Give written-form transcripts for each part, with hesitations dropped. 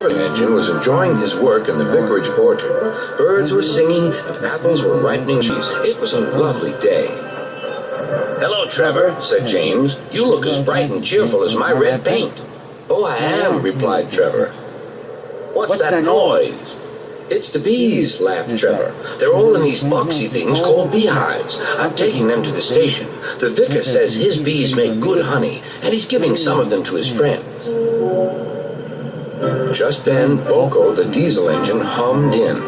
The engine was enjoying his work in the vicarage orchard. Birds were singing and apples were ripening. It was a lovely day. "Hello, Trevor," said James. "You look as bright and cheerful as my red paint." "Oh, I am," replied Trevor. "What's that noise?" "It's the bees," laughed Trevor. "They're all in these boxy things called beehives. I'm taking them to the station. The vicar says his bees make good honey, and he's giving some of them to his friends." Just then, Boko, the diesel engine, hummed in.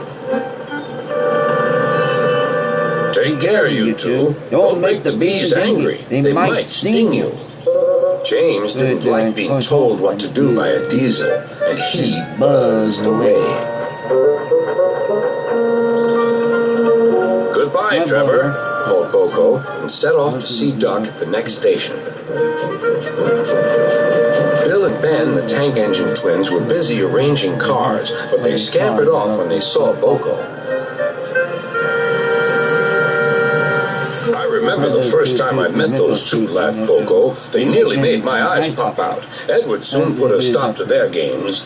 "Take care, you two. Don't make the bees angry. They might sting you." James didn't like being told what to do by a diesel, and he buzzed away. "Goodbye, Trevor," called Boko, and set off to see Duck at the next station. Bill and Ben, the tank engine twins, were busy arranging cars, but they scampered off when they saw Boko. "I remember the first time I met those two," laughed Boko. "They nearly made my eyes pop out. Edward soon put a stop to their games."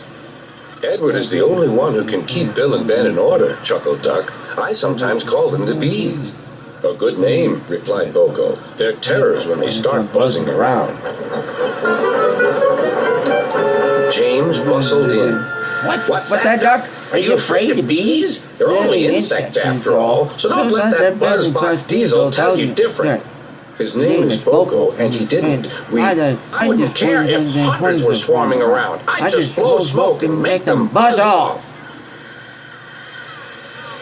"Edward is the only one who can keep Bill and Ben in order," chuckled Duck. "I sometimes call them the bees." "A good name," replied Boko. "They're terrors when they start buzzing around." James bustled in. What's that, Duck? Are you afraid of bees? They're only insects after all, so don't let that buzzbox diesel tell you different. His name is Boko, and he didn't. I wouldn't care if hundreds were swarming around. I'd just blow smoke and make them buzz off.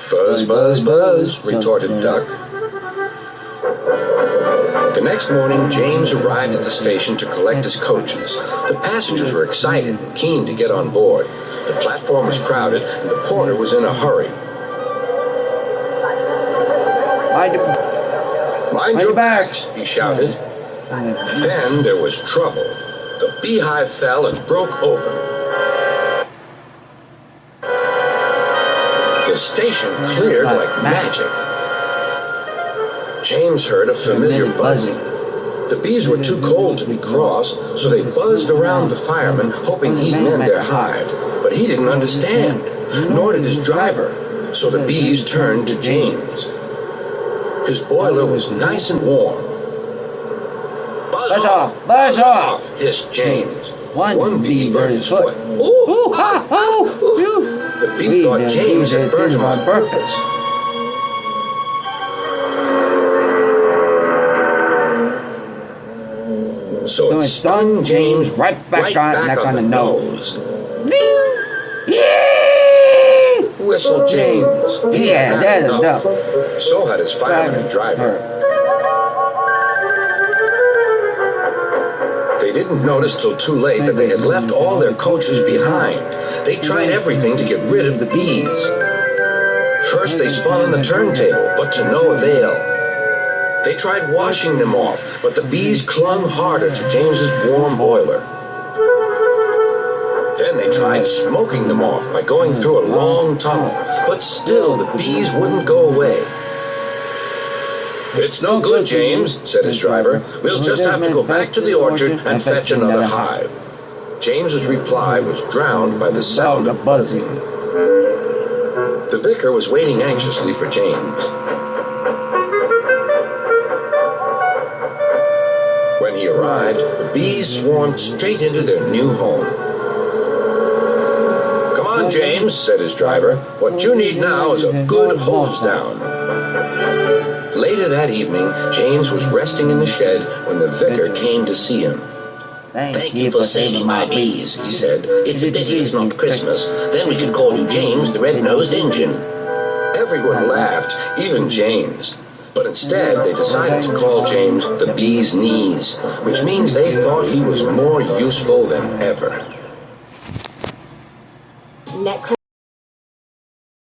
"Buzz, buzz, buzz," retorted Duck. The next morning, James arrived at the station to collect his coaches. The passengers were excited and keen to get on board. The platform was crowded, and the porter was in a hurry. "Mind your backs," he shouted. Then there was trouble. The beehive fell and broke open. The station cleared like magic. James heard a familiar buzzing. The bees were too cold to be cross, so they buzzed around the fireman, hoping he'd mend their hive. But he didn't understand, nor did his driver, so the bees turned to James. His boiler was nice and warm. Buzz off! Buzz off!" hissed James. One bee burned his foot. Ooh! Ah! Ooh! The bee thought James had burned him on purpose. So it stung James right back on the nose. Whistled James. Yeah, that's enough. So had his fireman and driver. They didn't notice till too late that they had left all their coaches behind. They tried everything to get rid of the bees. First they spun on the turntable, but to no avail. They tried washing them off, but the bees clung harder to James's warm boiler. Then they tried smoking them off by going through a long tunnel, but still the bees wouldn't go away. "It's no good, James," said his driver. "We'll just have to go back to the orchard and fetch another hive." James's reply was drowned by the sound of buzzing. The vicar was waiting anxiously for James. When he arrived, the bees swarmed straight into their new home. "Come on, James," said his driver. "What you need now is a good hose down." Later that evening, James was resting in the shed when the vicar came to see him. "Thank you for saving my bees," he said. "It's a pity it's not Christmas. Then we could call you James the Red-Nosed Engine." Everyone laughed, even James. But instead, they decided to call James the Bee's Knees, which means they thought he was more useful than ever.